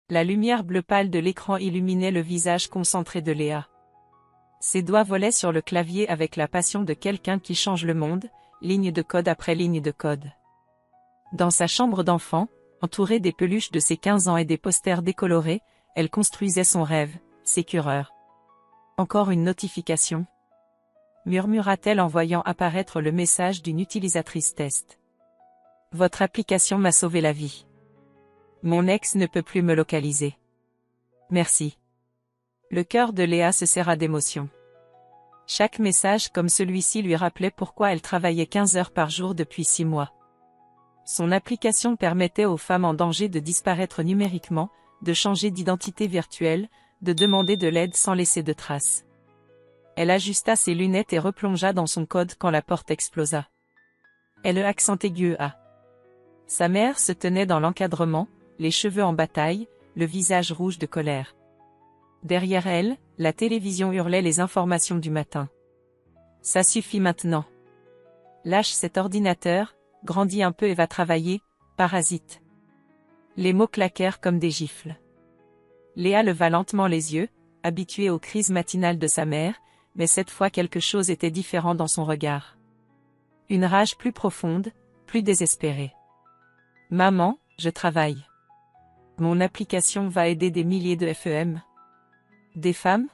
La lumière bleu pâle de l'écran illuminait le visage concentré de Léa. Ses doigts volaient sur le clavier avec la passion de quelqu'un qui change le monde, ligne de code après ligne de code. Dans sa chambre d'enfant, entourée des peluches de ses 15 ans et des posters décolorés, elle construisait son rêve, Sécureur. Encore une notification, murmura-t-elle en voyant apparaître le message d'une utilisatrice test. Votre application m'a sauvé la vie. Mon ex ne peut plus me localiser. Merci. Le cœur de Léa se serra d'émotion. Chaque message comme celui-ci lui rappelait pourquoi elle travaillait 15 heures par jour depuis 6 mois. Son application permettait aux femmes en danger de disparaître numériquement, de changer d'identité virtuelle, de demander de l'aide sans laisser de traces. Elle ajusta ses lunettes et replongea dans son code quand la porte explosa. Elle accent aigu a. Sa mère se tenait dans l'encadrement, les cheveux en bataille, le visage rouge de colère. Derrière elle, la télévision hurlait les informations du matin. Ça suffit maintenant. Lâche cet ordinateur, grandis un peu et va travailler, parasite. Les mots claquèrent comme des gifles. Léa leva lentement les yeux, habituée aux crises matinales de sa mère, mais cette fois quelque chose était différent dans son regard. Une rage plus profonde, plus désespérée. Maman, je travaille. Mon application va aider des milliers de FEM. Des femmes?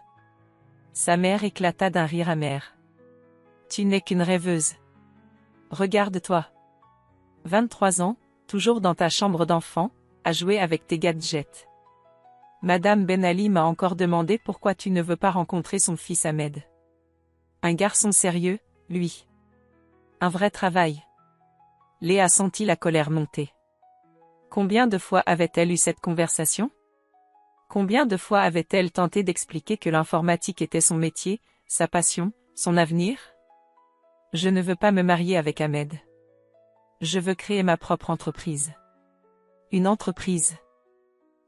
Sa mère éclata d'un rire amer. Tu n'es qu'une rêveuse. Regarde-toi. 23 ans, toujours dans ta chambre d'enfant, à jouer avec tes gadgets. Madame Ben Ali m'a encore demandé pourquoi tu ne veux pas rencontrer son fils Ahmed. Un garçon sérieux, lui. Un vrai travail. Léa sentit la colère monter. Combien de fois avait-elle eu cette conversation? Combien de fois avait-elle tenté d'expliquer que l'informatique était son métier, sa passion, son avenir? Je ne veux pas me marier avec Ahmed. Je veux créer ma propre entreprise. Une entreprise.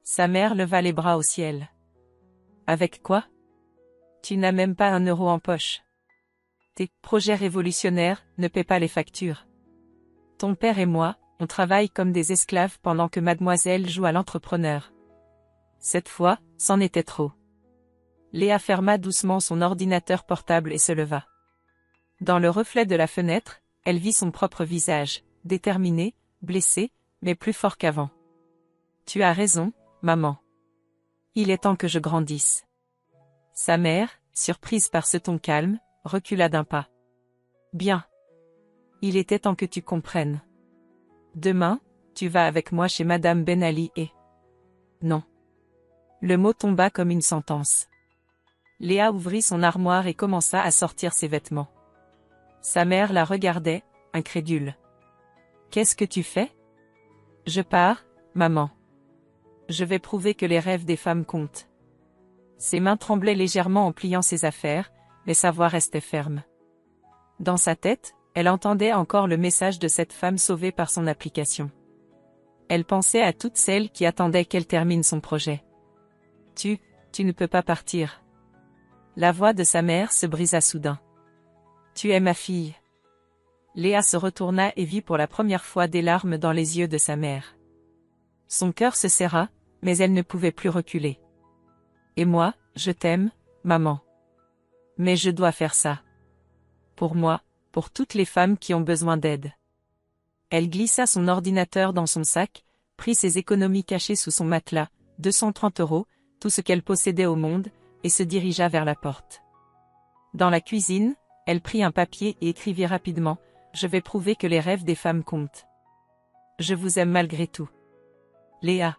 Sa mère leva les bras au ciel. Avec quoi? Tu n'as même pas 1 euro en poche. Tes projets révolutionnaires ne paient pas les factures. Ton père et moi, on travaille comme des esclaves pendant que mademoiselle joue à l'entrepreneur. Cette fois, c'en était trop. Léa ferma doucement son ordinateur portable et se leva. Dans le reflet de la fenêtre, elle vit son propre visage, déterminé, blessé, mais plus fort qu'avant. Tu as raison, maman. Il est temps que je grandisse. Sa mère, surprise par ce ton calme, recula d'un pas. Bien. Il était temps que tu comprennes. Demain, tu vas avec moi chez Madame Ben Ali et... Non. Le mot tomba comme une sentence. Léa ouvrit son armoire et commença à sortir ses vêtements. Sa mère la regardait, incrédule. Qu'est-ce que tu fais? Je pars, maman. Je vais prouver que les rêves des femmes comptent. Ses mains tremblaient légèrement en pliant ses affaires, mais sa voix restait ferme. Dans sa tête, elle entendait encore le message de cette femme sauvée par son application. Elle pensait à toutes celles qui attendaient qu'elle termine son projet. Tu ne peux pas partir. La voix de sa mère se brisa soudain. Tu es ma fille. Léa se retourna et vit pour la première fois des larmes dans les yeux de sa mère. Son cœur se serra, mais elle ne pouvait plus reculer. Et moi, je t'aime, maman. Mais je dois faire ça. Pour moi, pour toutes les femmes qui ont besoin d'aide. Elle glissa son ordinateur dans son sac, prit ses économies cachées sous son matelas, 230 €, tout ce qu'elle possédait au monde, et se dirigea vers la porte. Dans la cuisine, elle prit un papier et écrivit rapidement « Je vais prouver que les rêves des femmes comptent. Je vous aime malgré tout. Léa ».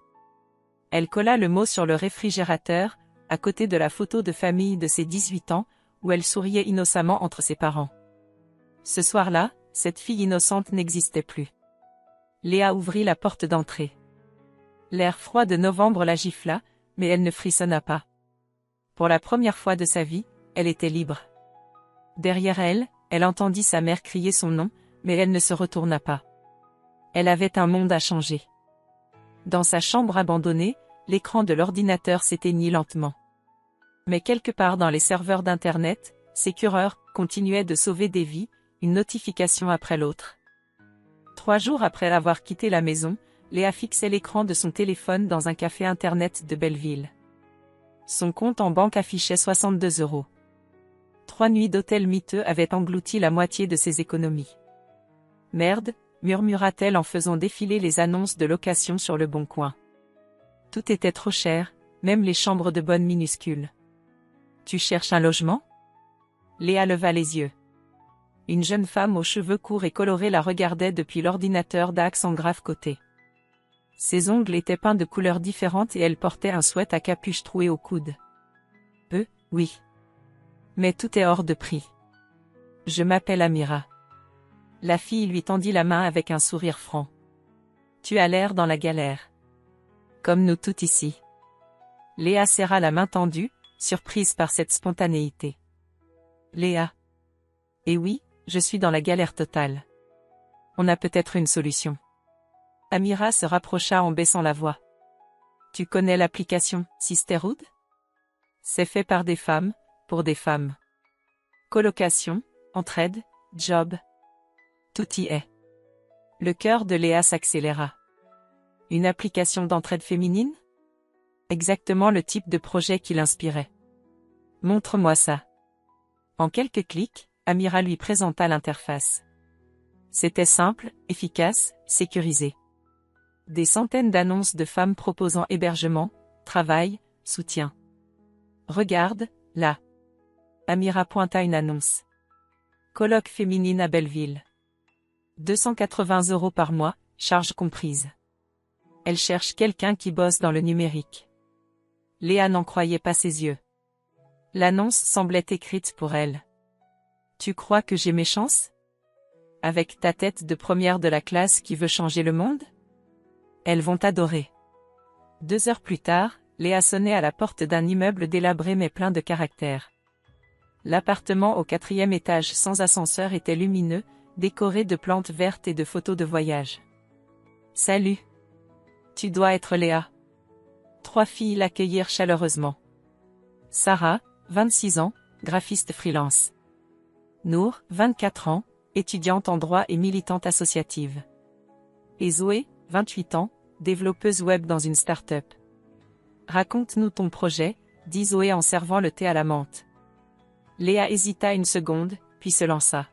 Elle colla le mot sur le réfrigérateur, à côté de la photo de famille de ses 18 ans, où elle souriait innocemment entre ses parents. Ce soir-là, cette fille innocente n'existait plus. Léa ouvrit la porte d'entrée. L'air froid de novembre la gifla, mais elle ne frissonna pas. Pour la première fois de sa vie, elle était libre. Derrière elle, elle entendit sa mère crier son nom, mais elle ne se retourna pas. Elle avait un monde à changer. Dans sa chambre abandonnée, l'écran de l'ordinateur s'éteignit lentement. Mais quelque part dans les serveurs d'Internet, Sécureur continuait de sauver des vies, une notification après l'autre. 3 jours après avoir quitté la maison, Léa fixait l'écran de son téléphone dans un café internet de Belleville. Son compte en banque affichait 62 €. 3 nuits d'hôtel miteux avaient englouti la moitié de ses économies. Merde, murmura-t-elle en faisant défiler les annonces de location sur le Bon Coin. Tout était trop cher, même les chambres de bonne minuscules. Tu cherches un logement? Léa leva les yeux. Une jeune femme aux cheveux courts et colorés la regardait depuis l'ordinateur d'accent grave côté. Ses ongles étaient peints de couleurs différentes et elle portait un sweat à capuche trouée au coude. Oui. Mais tout est hors de prix. Je m'appelle Amira. La fille lui tendit la main avec un sourire franc. Tu as l'air dans la galère. Comme nous toutes ici. Léa serra la main tendue, surprise par cette spontanéité. Léa. Eh oui, je suis dans la galère totale. On a peut-être une solution. Amira se rapprocha en baissant la voix. Tu connais l'application Sisterhood? C'est fait par des femmes, pour des femmes. Colocation, entraide, job. Tout y est. Le cœur de Léa s'accéléra. Une application d'entraide féminine? Exactement le type de projet qui l'inspirait. Montre-moi ça. En quelques clics, Amira lui présenta l'interface. C'était simple, efficace, sécurisé. Des centaines d'annonces de femmes proposant hébergement, travail, soutien. Regarde, là. Amira pointa une annonce. Colloque féminine à Belleville. 280 € par mois, charges comprises. Elle cherche quelqu'un qui bosse dans le numérique. Léa n'en croyait pas ses yeux. L'annonce semblait écrite pour elle. Tu crois que j'ai mes chances? Avec ta tête de première de la classe qui veut changer le monde? Elles vont t'adorer. 2 heures plus tard, Léa sonnait à la porte d'un immeuble délabré mais plein de caractère. L'appartement au 4e étage sans ascenseur était lumineux, décoré de plantes vertes et de photos de voyage. Salut. Tu dois être Léa. 3 filles l'accueillirent chaleureusement. Sarah, 26 ans, graphiste freelance. Nour, 24 ans, étudiante en droit et militante associative. Et Zoé, 28 ans, développeuse web dans une start-up. Raconte-nous ton projet, dit Zoé en servant le thé à la menthe. Léa hésita une seconde, puis se lança.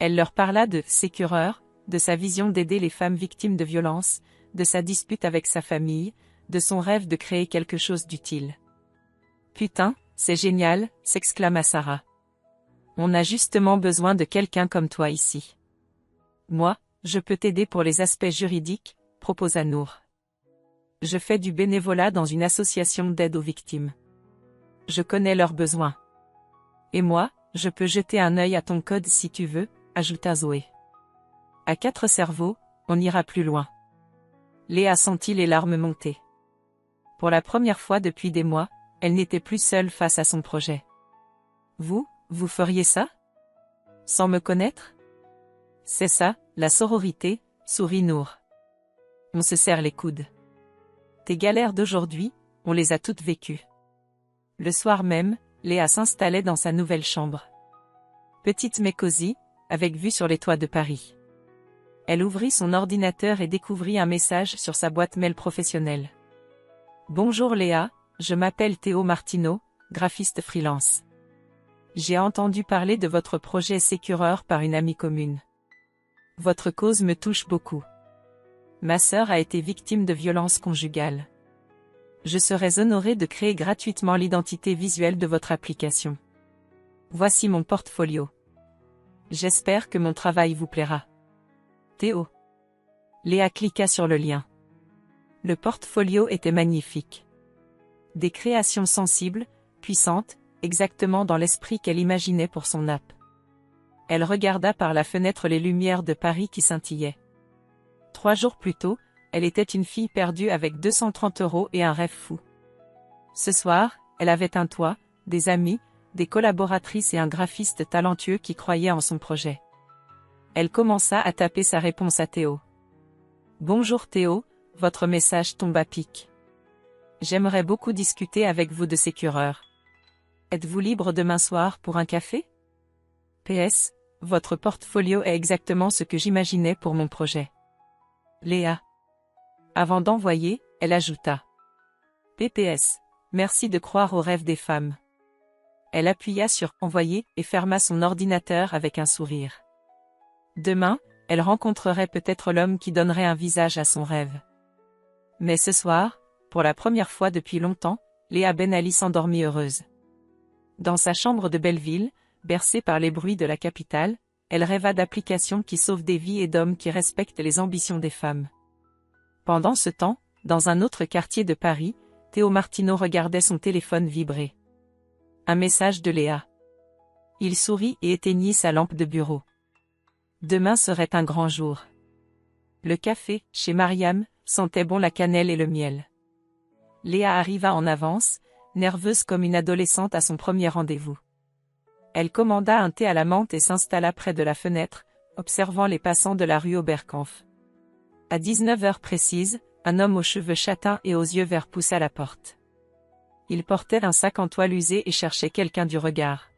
Elle leur parla de Sécureur, de sa vision d'aider les femmes victimes de violences, de sa dispute avec sa famille, de son rêve de créer quelque chose d'utile. Putain, c'est génial, s'exclama Sarah. On a justement besoin de quelqu'un comme toi ici. Moi, je peux t'aider pour les aspects juridiques, proposa Nour. Je fais du bénévolat dans une association d'aide aux victimes. Je connais leurs besoins. Et moi, je peux jeter un œil à ton code si tu veux, ajouta Zoé. À 4 cerveaux, on ira plus loin. Léa sentit les larmes monter. Pour la première fois depuis des mois, elle n'était plus seule face à son projet. Vous feriez ça? Sans me connaître? C'est ça, la sororité, sourit Nour. On se serre les coudes. Tes galères d'aujourd'hui, on les a toutes vécues. Le soir même, Léa s'installait dans sa nouvelle chambre. Petite mais cosy, avec vue sur les toits de Paris. Elle ouvrit son ordinateur et découvrit un message sur sa boîte mail professionnelle. Bonjour Léa, je m'appelle Théo Martineau, graphiste freelance. J'ai entendu parler de votre projet Sécureur par une amie commune. Votre cause me touche beaucoup. Ma sœur a été victime de violences conjugales. Je serais honoré de créer gratuitement l'identité visuelle de votre application. Voici mon portfolio. J'espère que mon travail vous plaira. Théo. Léa cliqua sur le lien. Le portfolio était magnifique. Des créations sensibles, puissantes, exactement dans l'esprit qu'elle imaginait pour son app. Elle regarda par la fenêtre les lumières de Paris qui scintillaient. 3 jours plus tôt, elle était une fille perdue avec 230 € et un rêve fou. Ce soir, elle avait un toit, des amis, des collaboratrices et un graphiste talentueux qui croyait en son projet. Elle commença à taper sa réponse à Théo. Bonjour Théo, votre message tombe à pic. J'aimerais beaucoup discuter avec vous de Sécureur. Êtes-vous libre demain soir pour un café? PS, votre portfolio est exactement ce que j'imaginais pour mon projet. Léa. Avant d'envoyer, elle ajouta. PPS. Merci de croire aux rêves des femmes. Elle appuya sur « Envoyer » et ferma son ordinateur avec un sourire. Demain, elle rencontrerait peut-être l'homme qui donnerait un visage à son rêve. Mais ce soir, pour la première fois depuis longtemps, Léa Ben Ali s'endormit heureuse. Dans sa chambre de Belleville, bercée par les bruits de la capitale, elle rêva d'applications qui sauvent des vies et d'hommes qui respectent les ambitions des femmes. Pendant ce temps, dans un autre quartier de Paris, Théo Martineau regardait son téléphone vibrer. Un message de Léa. Il sourit et éteignit sa lampe de bureau. Demain serait un grand jour. Le café, chez Mariam, sentait bon la cannelle et le miel. Léa arriva en avance, nerveuse comme une adolescente à son premier rendez-vous. Elle commanda un thé à la menthe et s'installa près de la fenêtre, observant les passants de la rue Oberkampf. À 19 heures précises, un homme aux cheveux châtains et aux yeux verts poussa la porte. Il portait un sac en toile usée et cherchait quelqu'un du regard.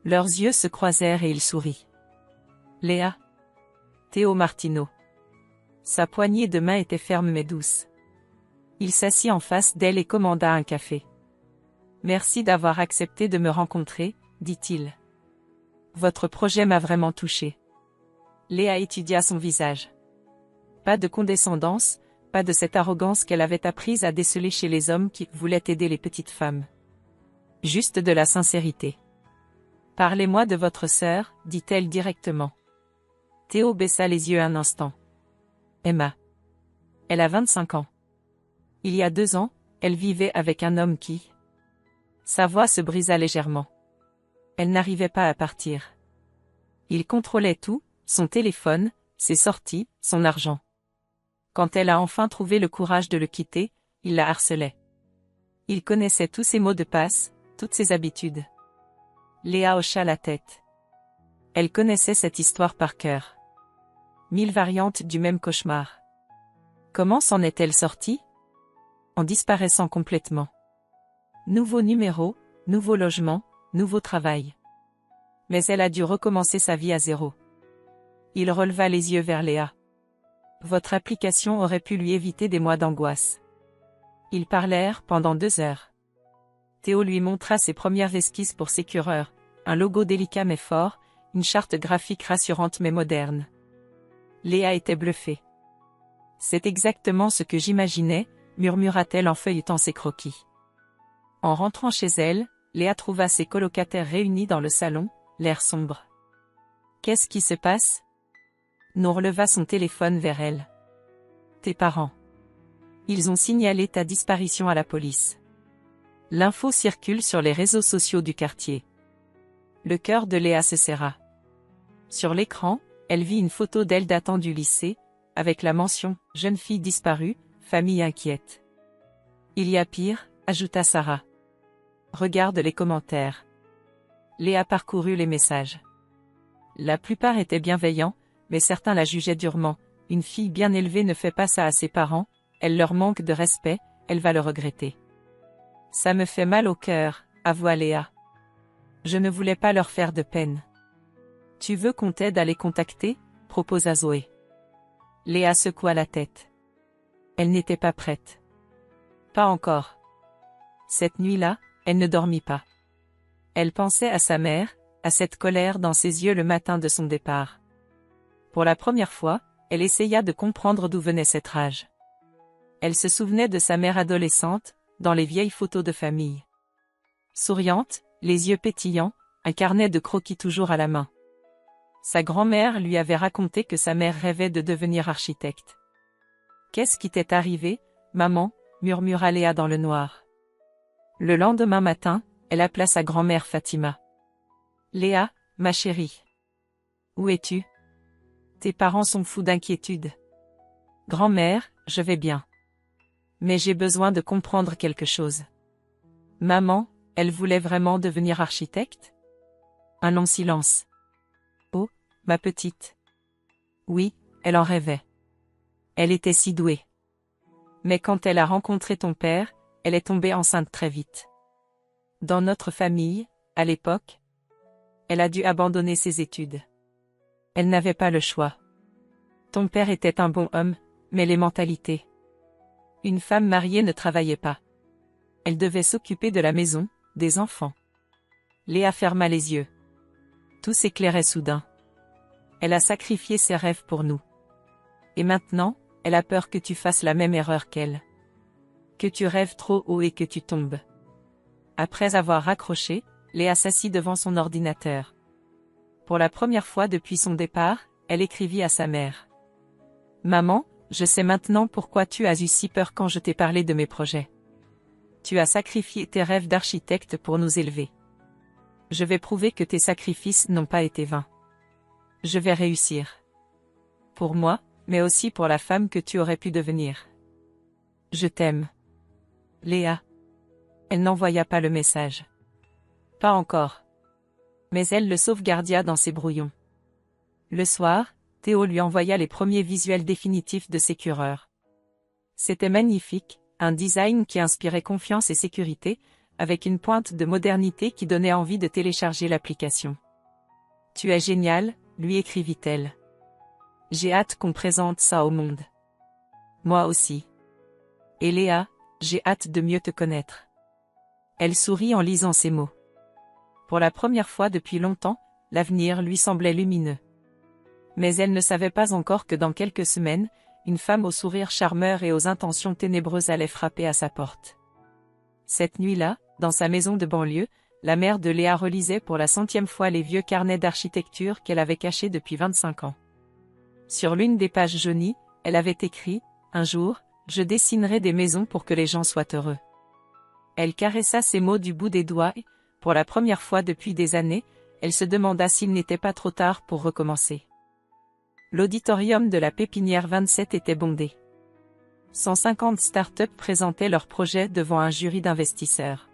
Leurs yeux se croisèrent et il sourit. Léa. Théo Martineau. Sa poignée de main était ferme mais douce. Il s'assit en face d'elle et commanda un café. Merci d'avoir accepté de me rencontrer, dit-il. Votre projet m'a vraiment touché. Léa étudia son visage. Pas de condescendance, pas de cette arrogance qu'elle avait apprise à déceler chez les hommes qui voulaient aider les petites femmes. Juste de la sincérité. Parlez-moi de votre sœur, dit-elle directement. Théo baissa les yeux un instant. Emma. Elle a 25 ans. Il y a 2 ans, elle vivait avec un homme qui... Sa voix se brisa légèrement. Elle n'arrivait pas à partir. Il contrôlait tout, son téléphone, ses sorties, son argent. Quand elle a enfin trouvé le courage de le quitter, il la harcelait. Il connaissait tous ses mots de passe, toutes ses habitudes. Léa hocha la tête. Elle connaissait cette histoire par cœur. 1000 variantes du même cauchemar. Comment s'en est-elle sortie? En disparaissant complètement. Nouveau numéro, nouveau logement, nouveau travail. Mais elle a dû recommencer sa vie à zéro. Il releva les yeux vers Léa. Votre application aurait pu lui éviter des mois d'angoisse. Ils parlèrent pendant 2 heures. Théo lui montra ses premières esquisses pour Sécureur, un logo délicat mais fort, une charte graphique rassurante mais moderne. Léa était bluffée. C'est exactement ce que j'imaginais, murmura-t-elle en feuilletant ses croquis. En rentrant chez elle, Léa trouva ses colocataires réunis dans le salon, l'air sombre. Qu'est-ce qui se passe? Nour leva son téléphone vers elle. Tes parents. Ils ont signalé ta disparition à la police. L'info circule sur les réseaux sociaux du quartier. Le cœur de Léa se serra. Sur l'écran, elle vit une photo d'elle datant du lycée, avec la mention « Jeune fille disparue, famille inquiète ». Il y a pire, ajouta Sarah. Regarde les commentaires. Léa parcourut les messages. La plupart étaient bienveillants, mais certains la jugeaient durement. Une fille bien élevée ne fait pas ça à ses parents, elle leur manque de respect, elle va le regretter. Ça me fait mal au cœur, avoua Léa. Je ne voulais pas leur faire de peine. Tu veux qu'on t'aide à les contacter? Proposa Zoé. Léa secoua la tête. Elle n'était pas prête. Pas encore. Cette nuit-là, elle ne dormit pas. Elle pensait à sa mère, à cette colère dans ses yeux le matin de son départ. Pour la première fois, elle essaya de comprendre d'où venait cette rage. Elle se souvenait de sa mère adolescente, dans les vieilles photos de famille. Souriante, les yeux pétillants, un carnet de croquis toujours à la main. Sa grand-mère lui avait raconté que sa mère rêvait de devenir architecte. Qu'est-ce qui t'est arrivé, maman? Murmura Léa dans le noir. Le lendemain matin, elle appela sa grand-mère Fatima. Léa, ma chérie. Où es-tu? Tes parents sont fous d'inquiétude. Grand-mère, je vais bien. Mais j'ai besoin de comprendre quelque chose. Maman, elle voulait vraiment devenir architecte? Un long silence. Oh, ma petite. Oui, elle en rêvait. Elle était si douée. Mais quand elle a rencontré ton père, elle est tombée enceinte très vite. Dans notre famille, à l'époque, elle a dû abandonner ses études. Elle n'avait pas le choix. Ton père était un bon homme, mais les mentalités. Une femme mariée ne travaillait pas. Elle devait s'occuper de la maison, des enfants. Léa ferma les yeux. Tout s'éclairait soudain. Elle a sacrifié ses rêves pour nous. Et maintenant, elle a peur que tu fasses la même erreur qu'elle. Que tu rêves trop haut et que tu tombes. Après avoir raccroché, Léa s'assit devant son ordinateur. Pour la première fois depuis son départ, elle écrivit à sa mère. « Maman, je sais maintenant pourquoi tu as eu si peur quand je t'ai parlé de mes projets. Tu as sacrifié tes rêves d'architecte pour nous élever. Je vais prouver que tes sacrifices n'ont pas été vains. Je vais réussir. Pour moi, mais aussi pour la femme que tu aurais pu devenir. Je t'aime. Léa. » Elle n'envoya pas le message. Pas encore. Mais elle le sauvegardia dans ses brouillons. Le soir, Théo lui envoya les premiers visuels définitifs de Secureur. C'était magnifique, un design qui inspirait confiance et sécurité, avec une pointe de modernité qui donnait envie de télécharger l'application. « Tu es génial », lui écrivit-elle. « J'ai hâte qu'on présente ça au monde. » Moi aussi. Et Léa, j'ai hâte de mieux te connaître. Elle sourit en lisant ces mots. Pour la première fois depuis longtemps, l'avenir lui semblait lumineux. Mais elle ne savait pas encore que dans quelques semaines, une femme au sourire charmeur et aux intentions ténébreuses allait frapper à sa porte. Cette nuit-là, dans sa maison de banlieue, la mère de Léa relisait pour la 100e fois les vieux carnets d'architecture qu'elle avait cachés depuis 25 ans. Sur l'une des pages jaunies, elle avait écrit « Un jour, je dessinerai des maisons pour que les gens soient heureux. » Elle caressa ces mots du bout des doigts et, pour la première fois depuis des années, elle se demanda s'il n'était pas trop tard pour recommencer. L'auditorium de la Pépinière 27 était bondé. 150 startups présentaient leurs projets devant un jury d'investisseurs.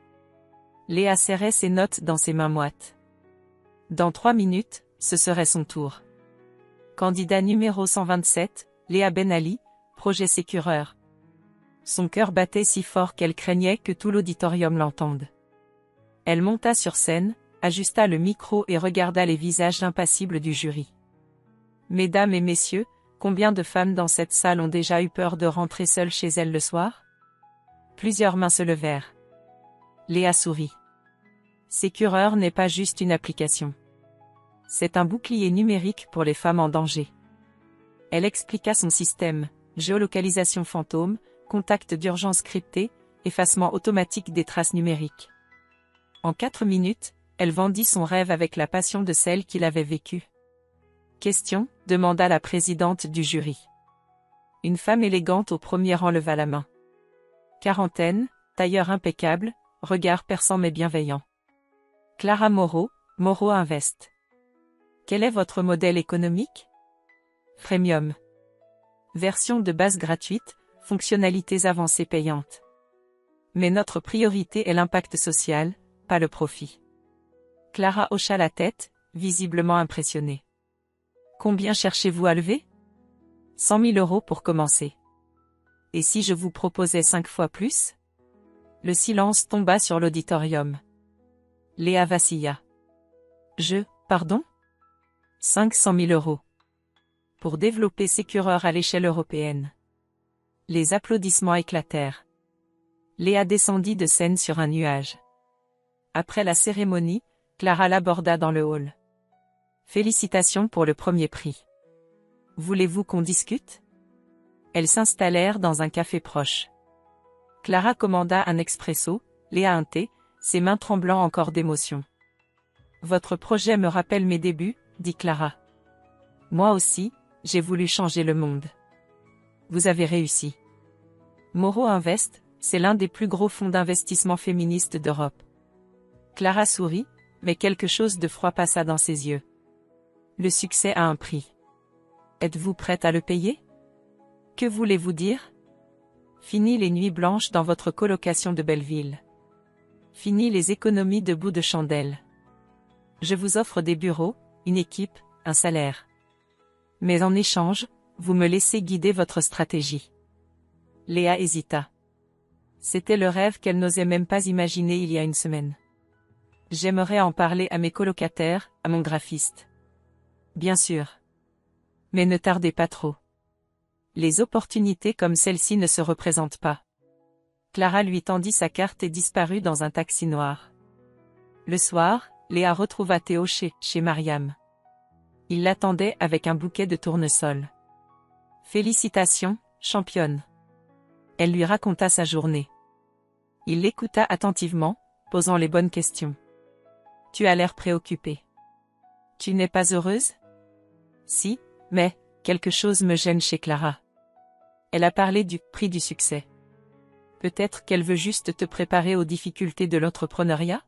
Léa serrait ses notes dans ses mains moites. Dans 3 minutes, ce serait son tour. Candidat numéro 127, Léa Ben Ali, projet Secureur. Son cœur battait si fort qu'elle craignait que tout l'auditorium l'entende. Elle monta sur scène, ajusta le micro et regarda les visages impassibles du jury. Mesdames et messieurs, combien de femmes dans cette salle ont déjà eu peur de rentrer seules chez elles le soir? Plusieurs mains se levèrent. Léa sourit. Secureur n'est pas juste une application. C'est un bouclier numérique pour les femmes en danger. Elle expliqua son système, géolocalisation fantôme, contact d'urgence crypté, effacement automatique des traces numériques. En 4 minutes, elle vendit son rêve avec la passion de celle qui l'avait vécu. Question, demanda la présidente du jury. Une femme élégante au premier rang leva la main. Quarantaine, tailleur impeccable, regard perçant mais bienveillant. Clara Moreau, Moreau Invest. Quel est votre modèle économique? Freemium. Version de base gratuite, fonctionnalités avancées payantes. Mais notre priorité est l'impact social, pas le profit. Clara hocha la tête, visiblement impressionnée. Combien cherchez-vous à lever? 100 000 € pour commencer. Et si je vous proposais 5 fois plus? Le silence tomba sur l'auditorium. Léa vacilla. Pardon? 500 000 €. Pour développer Secureur à l'échelle européenne. Les applaudissements éclatèrent. Léa descendit de scène sur un nuage. Après la cérémonie, Clara l'aborda dans le hall. Félicitations pour le premier prix. Voulez-vous qu'on discute? Elles s'installèrent dans un café proche. Clara commanda un expresso, Léa un thé, ses mains tremblant encore d'émotion. Votre projet me rappelle mes débuts, dit Clara. Moi aussi, j'ai voulu changer le monde. Vous avez réussi. Moreau Invest, c'est l'un des plus gros fonds d'investissement féministes d'Europe. Clara sourit, mais quelque chose de froid passa dans ses yeux. Le succès a un prix. Êtes-vous prête à le payer? Que voulez-vous dire? Fini les nuits blanches dans votre colocation de Belleville. Fini les économies de bout de chandelle. Je vous offre des bureaux, une équipe, un salaire. Mais en échange, vous me laissez guider votre stratégie. Léa hésita. C'était le rêve qu'elle n'osait même pas imaginer il y a une semaine. J'aimerais en parler à mes colocataires, à mon graphiste. Bien sûr. Mais ne tardez pas trop. Les opportunités comme celle-ci ne se représentent pas. Clara lui tendit sa carte et disparut dans un taxi noir. Le soir, Léa retrouva Théo chez Mariam. Il l'attendait avec un bouquet de tournesol. « Félicitations, championne. » Elle lui raconta sa journée. Il l'écouta attentivement, posant les bonnes questions. « Tu as l'air préoccupée. Tu n'es pas heureuse? » « Si, mais, quelque chose me gêne chez Clara. Elle a parlé du prix du succès. Peut-être qu'elle veut juste te préparer aux difficultés de l'entrepreneuriat? »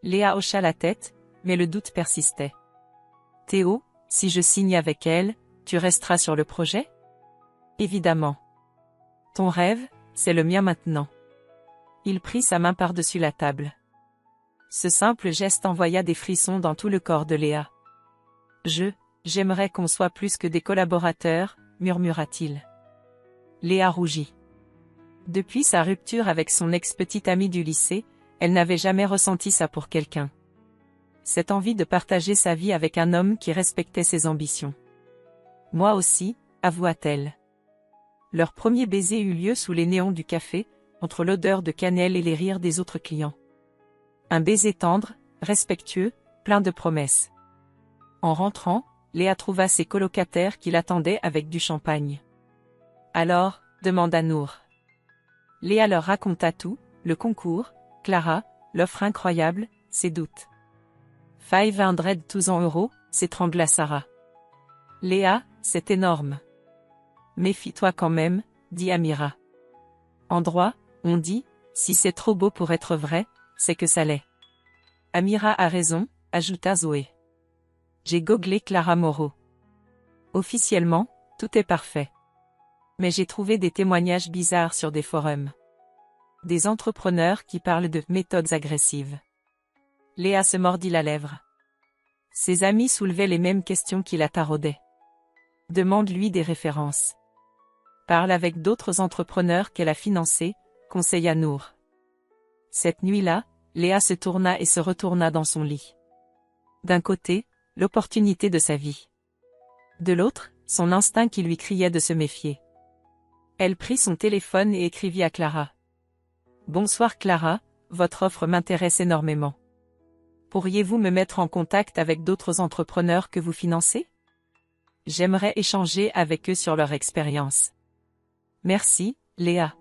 Léa hocha la tête, mais le doute persistait. « Théo, si je signe avec elle, tu resteras sur le projet? » « Évidemment. Ton rêve, c'est le mien maintenant. » Il prit sa main par-dessus la table. Ce simple geste envoya des frissons dans tout le corps de Léa. « J'aimerais qu'on soit plus que des collaborateurs, » murmura-t-il. Léa rougit. Depuis sa rupture avec son ex-petite amie du lycée, elle n'avait jamais ressenti ça pour quelqu'un. Cette envie de partager sa vie avec un homme qui respectait ses ambitions. « Moi aussi, » avoua-t-elle. Leur premier baiser eut lieu sous les néons du café, entre l'odeur de cannelle et les rires des autres clients. Un baiser tendre, respectueux, plein de promesses. En rentrant, Léa trouva ses colocataires qui l'attendaient avec du champagne. « Alors ?» demanda Nour. Léa leur raconta tout, le concours, Clara, l'offre incroyable, ses doutes. « 500 €, s'étrangla Sarah. « Léa, c'est énorme. »« Méfie-toi quand même, » dit Amira. « En droit, on dit, si c'est trop beau pour être vrai, c'est que ça l'est. »« Amira a raison, » ajouta Zoé. J'ai googlé Clara Moreau. Officiellement, tout est parfait. Mais j'ai trouvé des témoignages bizarres sur des forums. Des entrepreneurs qui parlent de méthodes agressives. Léa se mordit la lèvre. Ses amis soulevaient les mêmes questions qui la taraudaient. Demande-lui des références. Parle avec d'autres entrepreneurs qu'elle a financés, conseilla Nour. Cette nuit-là, Léa se tourna et se retourna dans son lit. D'un côté, l'opportunité de sa vie. De l'autre, son instinct qui lui criait de se méfier. Elle prit son téléphone et écrivit à Clara. « Bonsoir Clara, votre offre m'intéresse énormément. Pourriez-vous me mettre en contact avec d'autres entrepreneurs que vous financez? J'aimerais échanger avec eux sur leur expérience. Merci, Léa. »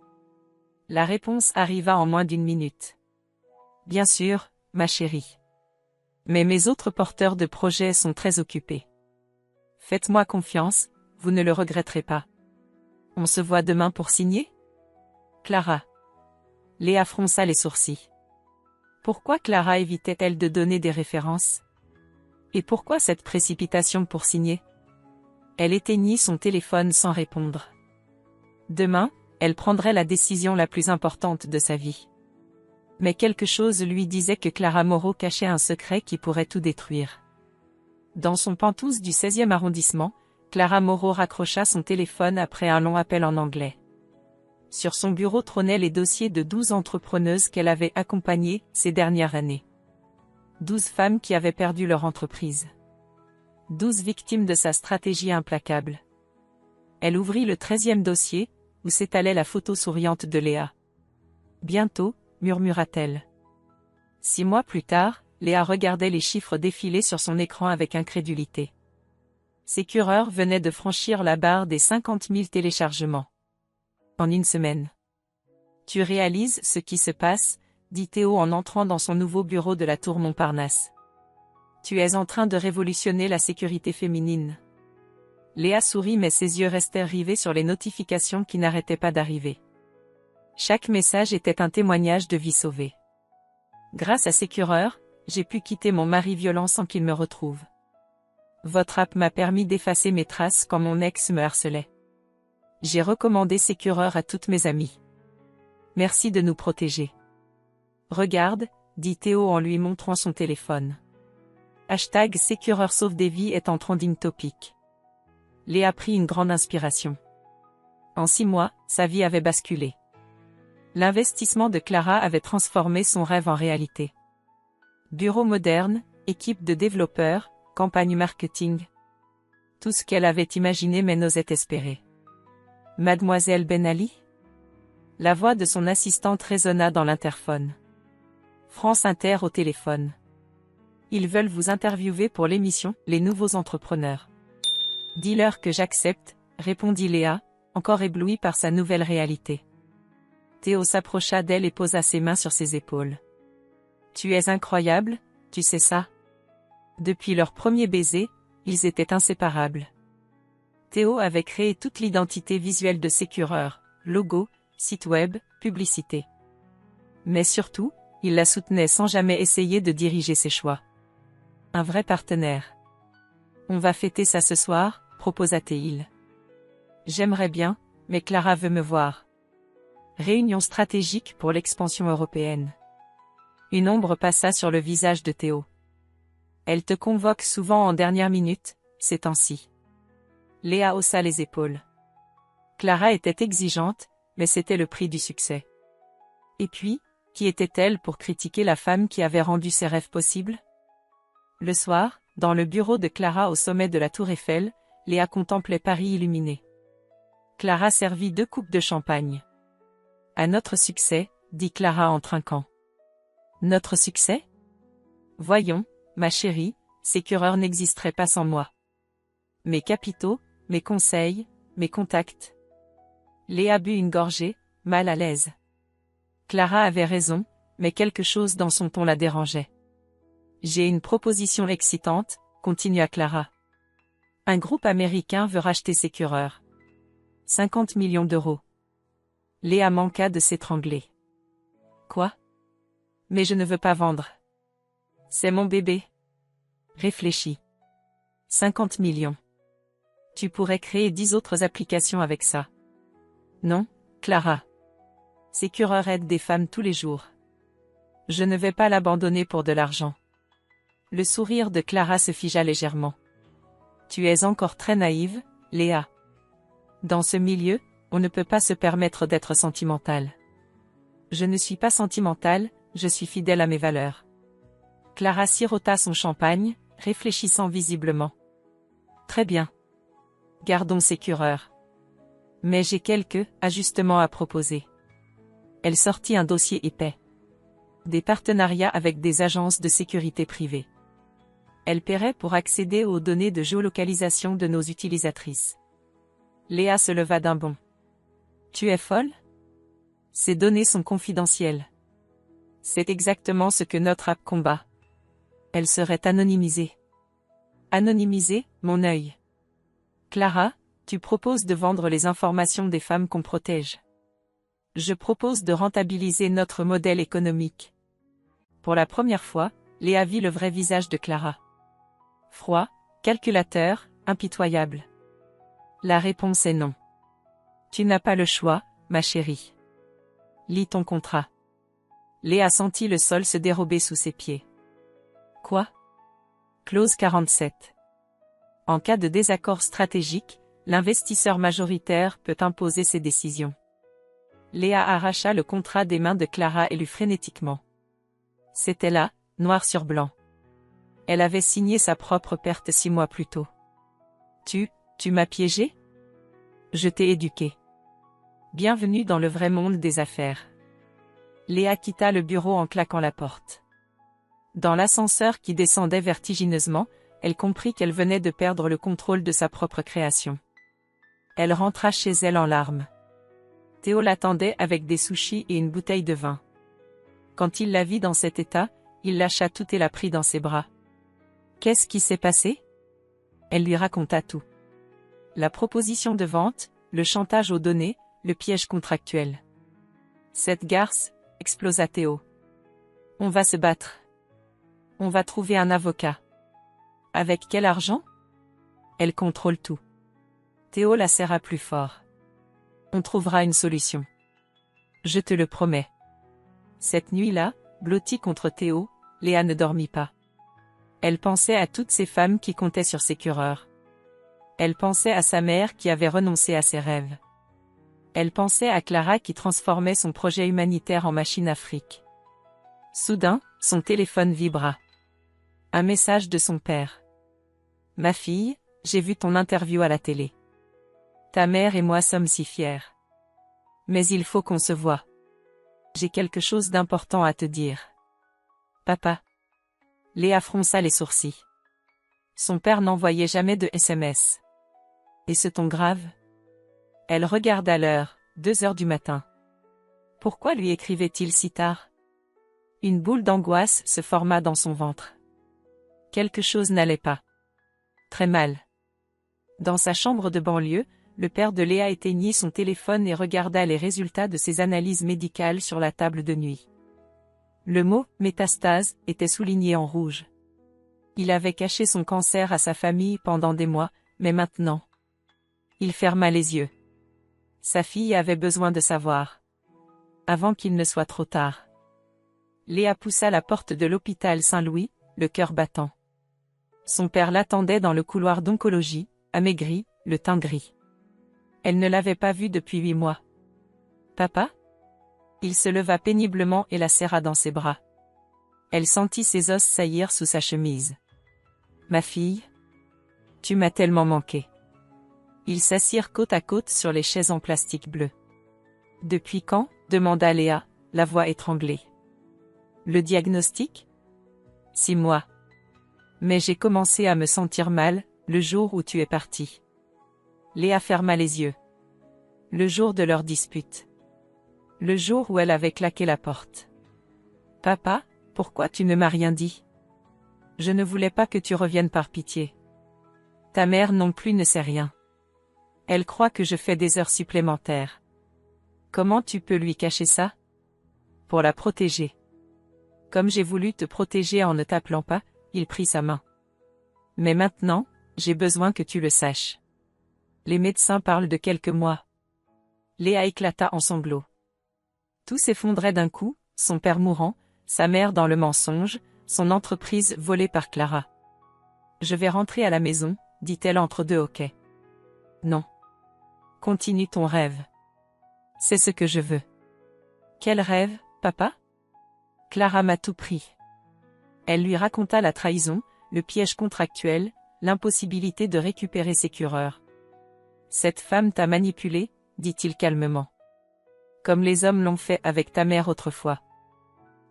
La réponse arriva en moins d'1 minute. « Bien sûr, ma chérie. Mais mes autres porteurs de projets sont très occupés. Faites-moi confiance, vous ne le regretterez pas. On se voit demain pour signer? Clara. » Léa fronça les sourcils. Pourquoi Clara évitait-elle de donner des références? Et pourquoi cette précipitation pour signer? Elle éteignit son téléphone sans répondre. Demain, elle prendrait la décision la plus importante de sa vie. Mais quelque chose lui disait que Clara Moreau cachait un secret qui pourrait tout détruire. Dans son penthouse du 16e arrondissement, Clara Moreau raccrocha son téléphone après un long appel en anglais. Sur son bureau trônaient les dossiers de 12 entrepreneuses qu'elle avait accompagnées ces dernières années. 12 femmes qui avaient perdu leur entreprise. 12 victimes de sa stratégie implacable. Elle ouvrit le 13e dossier, où s'étalait la photo souriante de Léa. « Bientôt », murmura-t-elle. 6 mois plus tard, Léa regardait les chiffres défiler sur son écran avec incrédulité. Sécureur venait de franchir la barre des 50 000 téléchargements. En 1 semaine. « Tu réalises ce qui se passe ?» dit Théo en entrant dans son nouveau bureau de la tour Montparnasse. « Tu es en train de révolutionner la sécurité féminine. » Léa sourit mais ses yeux restèrent rivés sur les notifications qui n'arrêtaient pas d'arriver. Chaque message était un témoignage de vie sauvée. Grâce à Sécureur, j'ai pu quitter mon mari violent sans qu'il me retrouve. Votre app m'a permis d'effacer mes traces quand mon ex me harcelait. J'ai recommandé Sécureur à toutes mes amies. Merci de nous protéger. Regarde, dit Théo en lui montrant son téléphone. Hashtag Sécureur sauve des vies est en trending topic. Léa prit une grande inspiration. En 6 mois, sa vie avait basculé. L'investissement de Clara avait transformé son rêve en réalité. Bureau moderne, équipe de développeurs, campagne marketing. Tout ce qu'elle avait imaginé mais n'osait espérer. Mademoiselle Ben Ali? La voix de son assistante résonna dans l'interphone. France Inter au téléphone. Ils veulent vous interviewer pour l'émission « Les nouveaux entrepreneurs ». Dis-leur que j'accepte, répondit Léa, encore éblouie par sa nouvelle réalité. Théo s'approcha d'elle et posa ses mains sur ses épaules. Tu es incroyable, tu sais ça? Depuis leur premier baiser, ils étaient inséparables. Théo avait créé toute l'identité visuelle de Sécureur, logo, site web, publicité. Mais surtout, il la soutenait sans jamais essayer de diriger ses choix. Un vrai partenaire. On va fêter ça ce soir, proposa-t-il. J'aimerais bien, mais Clara veut me voir. Réunion stratégique pour l'expansion européenne. Une ombre passa sur le visage de Théo. Elle te convoque souvent en dernière minute, ces temps-ci. Léa haussa les épaules. Clara était exigeante, mais c'était le prix du succès. Et puis, qui était-elle pour critiquer la femme qui avait rendu ses rêves possibles? Le soir, dans le bureau de Clara au sommet de la Tour Eiffel, Léa contemplait Paris illuminé. Clara servit 2 coupes de champagne. À notre succès, dit Clara en trinquant. Notre succès? Voyons, ma chérie, Sécureur n'existerait pas sans moi. Mes capitaux, mes conseils, mes contacts. Léa but une gorgée, mal à l'aise. Clara avait raison, mais quelque chose dans son ton la dérangeait. J'ai une proposition excitante, continua Clara. Un groupe américain veut racheter Sécureur. 50 millions d'euros. Léa manqua de s'étrangler. Quoi? Mais je ne veux pas vendre. C'est mon bébé. Réfléchis. 50 millions. Tu pourrais créer 10 autres applications avec ça. Non, Clara. Sécureur aide des femmes tous les jours. Je ne vais pas l'abandonner pour de l'argent. Le sourire de Clara se figea légèrement. Tu es encore très naïve, Léa. Dans ce milieu, on ne peut pas se permettre d'être sentimentale. Je ne suis pas sentimentale, je suis fidèle à mes valeurs. Clara sirota son champagne, réfléchissant visiblement. Très bien. Gardons Sécureur. Mais j'ai quelques ajustements à proposer. Elle sortit un dossier épais. Des partenariats avec des agences de sécurité privées. Elle paierait pour accéder aux données de géolocalisation de nos utilisatrices. Léa se leva d'un bond. Tu es folle? Ces données sont confidentielles. C'est exactement ce que notre app combat. Elle serait anonymisée. Anonymisée, mon œil. Clara, tu proposes de vendre les informations des femmes qu'on protège. Je propose de rentabiliser notre modèle économique. Pour la première fois, Léa vit le vrai visage de Clara. Froid, calculateur, impitoyable. La réponse est non. Tu n'as pas le choix, ma chérie. Lis ton contrat. Léa sentit le sol se dérober sous ses pieds. Quoi? Clause 47. En cas de désaccord stratégique, l'investisseur majoritaire peut imposer ses décisions. Léa arracha le contrat des mains de Clara et lut frénétiquement. C'était là, noir sur blanc. Elle avait signé sa propre perte 6 mois plus tôt. Tu m'as piégé? Je t'ai éduqué. Bienvenue dans le vrai monde des affaires. Léa quitta le bureau en claquant la porte. Dans l'ascenseur qui descendait vertigineusement, elle comprit qu'elle venait de perdre le contrôle de sa propre création. Elle rentra chez elle en larmes. Théo l'attendait avec des sushis et une bouteille de vin. Quand il la vit dans cet état, il lâcha tout et la prit dans ses bras. Qu'est-ce qui s'est passé? Elle lui raconta tout. La proposition de vente, le chantage aux données, le piège contractuel. Cette garce, explosa Théo. On va se battre. On va trouver un avocat. Avec quel argent? Elle contrôle tout. Théo la serra plus fort. On trouvera une solution. Je te le promets. Cette nuit-là, blottie contre Théo, Léa ne dormit pas. Elle pensait à toutes ces femmes qui comptaient sur Sécureur. Elle pensait à sa mère qui avait renoncé à ses rêves. Elle pensait à Clara qui transformait son projet humanitaire en machine à fric. Soudain, son téléphone vibra. Un message de son père. Ma fille, j'ai vu ton interview à la télé. Ta mère et moi sommes si fiers. Mais il faut qu'on se voie. J'ai quelque chose d'important à te dire. Papa. Léa fronça les sourcils. Son père n'envoyait jamais de SMS. Et ce ton grave? Elle regarda l'heure, 2 heures du matin. Pourquoi lui écrivait-il si tard? Une boule d'angoisse se forma dans son ventre. Quelque chose n'allait pas. Très mal. Dans sa chambre de banlieue, le père de Léa éteignit son téléphone et regarda les résultats de ses analyses médicales sur la table de nuit. Le mot « métastase » était souligné en rouge. Il avait caché son cancer à sa famille pendant des mois, mais maintenant... Il ferma les yeux. Sa fille avait besoin de savoir. Avant qu'il ne soit trop tard. Léa poussa la porte de l'hôpital Saint-Louis, le cœur battant. Son père l'attendait dans le couloir d'oncologie, amaigri, le teint gris. Elle ne l'avait pas vu depuis 8 mois. Papa? Il se leva péniblement et la serra dans ses bras. Elle sentit ses os saillir sous sa chemise. Ma fille? Tu m'as tellement manqué. Ils s'assirent côte à côte sur les chaises en plastique bleu. Depuis quand? Demanda Léa, la voix étranglée. Le diagnostic? 6 mois. Mais j'ai commencé à me sentir mal, le jour où tu es parti. Léa ferma les yeux. Le jour de leur dispute. Le jour où elle avait claqué la porte. Papa, pourquoi tu ne m'as rien dit? Je ne voulais pas que tu reviennes par pitié. Ta mère non plus ne sait rien. Elle croit que je fais des heures supplémentaires. Comment tu peux lui cacher ça? Pour la protéger. Comme j'ai voulu te protéger en ne t'appelant pas, il prit sa main. Mais maintenant, j'ai besoin que tu le saches. Les médecins parlent de quelques mois. Léa éclata en sanglots. Tout s'effondrait d'un coup, son père mourant, sa mère dans le mensonge, son entreprise volée par Clara. Je vais rentrer à la maison, dit-elle entre deux hoquets. Non. Continue ton rêve. C'est ce que je veux. Quel rêve, papa? Clara m'a tout pris. Elle lui raconta la trahison, le piège contractuel, l'impossibilité de récupérer ses cureurs. Cette femme t'a manipulé, dit-il calmement. Comme les hommes l'ont fait avec ta mère autrefois.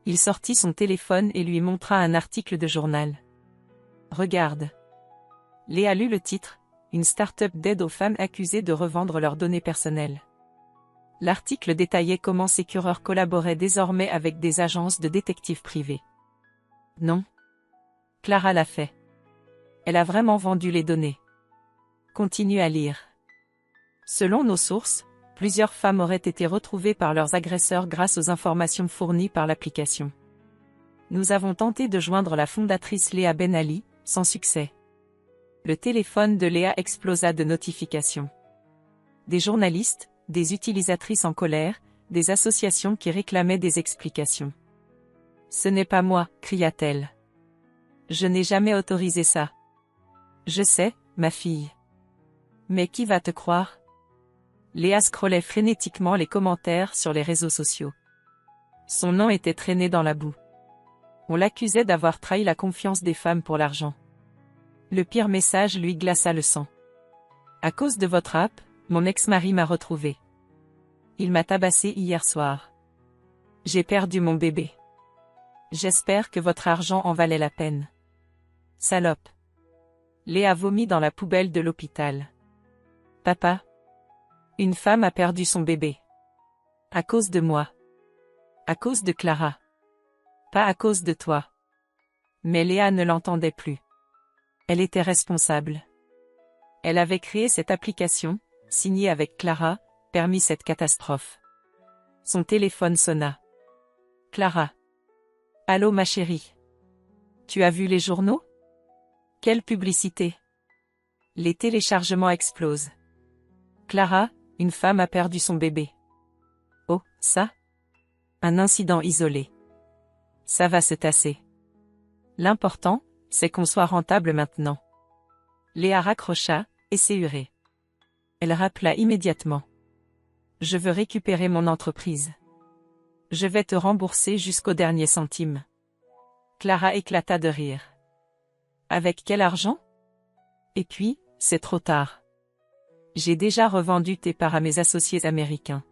Il sortit son téléphone et lui montra un article de journal. Regarde. Léa lut le titre, une start-up d'aide aux femmes accusées de revendre leurs données personnelles. L'article détaillait comment ces cureurs collaboraient désormais avec des agences de détectives privés. Non. Clara l'a fait. Elle a vraiment vendu les données. Continue à lire. Selon nos sources, plusieurs femmes auraient été retrouvées par leurs agresseurs grâce aux informations fournies par l'application. Nous avons tenté de joindre la fondatrice Léa Ben Ali, sans succès. Le téléphone de Léa explosa de notifications. Des journalistes, des utilisatrices en colère, des associations qui réclamaient des explications. « Ce n'est pas moi, cria-t-elle. Je n'ai jamais autorisé ça. Je sais, ma fille. Mais qui va te croire? Léa scrollait frénétiquement les commentaires sur les réseaux sociaux. Son nom était traîné dans la boue. On l'accusait d'avoir trahi la confiance des femmes pour l'argent. Le pire message lui glaça le sang. À cause de votre app, mon ex-mari m'a retrouvé. Il m'a tabassé hier soir. J'ai perdu mon bébé. J'espère que votre argent en valait la peine. Salope. Léa vomit dans la poubelle de l'hôpital. Papa. Une femme a perdu son bébé. À cause de moi. À cause de Clara. Pas à cause de toi. Mais Léa ne l'entendait plus. Elle était responsable. Elle avait créé cette application, signée avec Clara, permis cette catastrophe. Son téléphone sonna. Clara. Allô ma chérie. Tu as vu les journaux? Quelle publicité? Les téléchargements explosent. Clara, une femme a perdu son bébé. Oh, ça? Un incident isolé. Ça va se tasser. L'important, c'est qu'on soit rentable maintenant. Léa raccrocha, esséhurée. Elle rappela immédiatement. Je veux récupérer mon entreprise. Je vais te rembourser jusqu'au dernier centime. Clara éclata de rire. Avec quel argent? Et puis, c'est trop tard. J'ai déjà revendu tes parts à mes associés américains.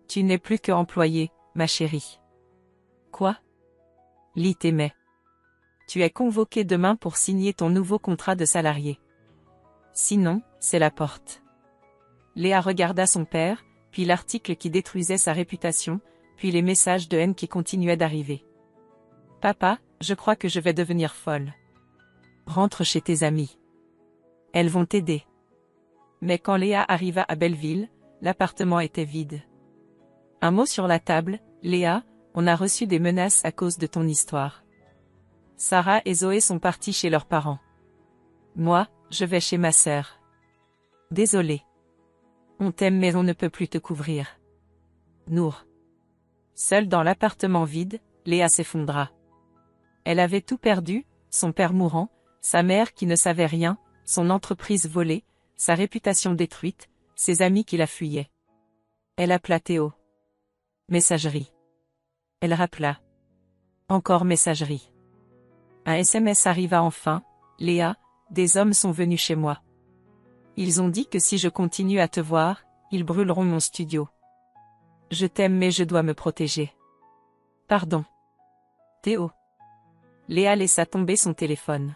Tu n'es plus que employée, ma chérie. Quoi? Lee t'aimait. Tu es convoqué demain pour signer ton nouveau contrat de salarié. Sinon, c'est la porte. Léa regarda son père, puis l'article qui détruisait sa réputation, puis les messages de haine qui continuaient d'arriver. Papa, je crois que je vais devenir folle. Rentre chez tes amis. Elles vont t'aider. Mais quand Léa arriva à Belleville, l'appartement était vide. Un mot sur la table, Léa, on a reçu des menaces à cause de ton histoire. Sarah et Zoé sont partis chez leurs parents. Moi, je vais chez ma sœur. Désolée. On t'aime mais on ne peut plus te couvrir. Nour. Seule dans l'appartement vide, Léa s'effondra. Elle avait tout perdu, son père mourant, sa mère qui ne savait rien, son entreprise volée, sa réputation détruite, ses amis qui la fuyaient. Elle appela Théo. Messagerie. Elle rappela. Encore messagerie. Un SMS arriva enfin. Léa, des hommes sont venus chez moi. Ils ont dit que si je continue à te voir, ils brûleront mon studio. Je t'aime mais je dois me protéger. Pardon. Théo. Léa laissa tomber son téléphone.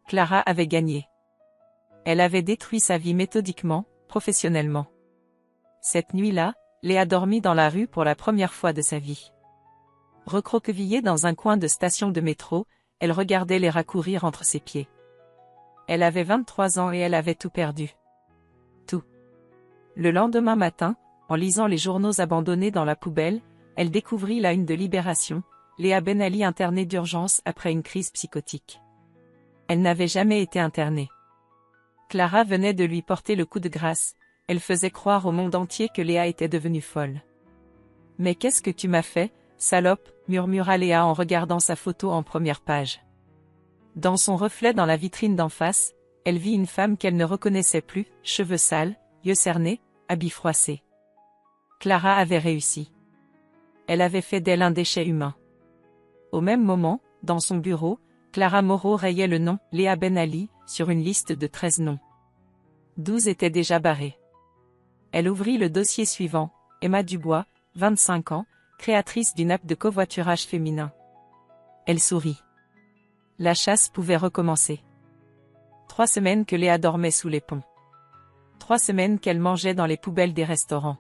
Clara avait gagné. Elle avait détruit sa vie méthodiquement, professionnellement. Cette nuit-là, Léa dormit dans la rue pour la première fois de sa vie. Recroquevillée dans un coin de station de métro, elle regardait les rats courir entre ses pieds. Elle avait 23 ans et elle avait tout perdu. Tout. Le lendemain matin, en lisant les journaux abandonnés dans la poubelle, elle découvrit la une de Libération, Léa Ben Ali internée d'urgence après une crise psychotique. Elle n'avait jamais été internée. Clara venait de lui porter le coup de grâce, elle faisait croire au monde entier que Léa était devenue folle. « Mais qu'est-ce que tu m'as fait, salope » murmura Léa en regardant sa photo en première page. Dans son reflet dans la vitrine d'en face, elle vit une femme qu'elle ne reconnaissait plus, cheveux sales, yeux cernés, habits froissés. Clara avait réussi. Elle avait fait d'elle un déchet humain. Au même moment, dans son bureau, Clara Moreau rayait le nom « Léa Ben Ali » sur une liste de 13 noms. 12 étaient déjà barrés. Elle ouvrit le dossier suivant, Emma Dubois, 25 ans, créatrice d'une app de covoiturage féminin. Elle sourit. La chasse pouvait recommencer. 3 semaines que Léa dormait sous les ponts. 3 semaines qu'elle mangeait dans les poubelles des restaurants.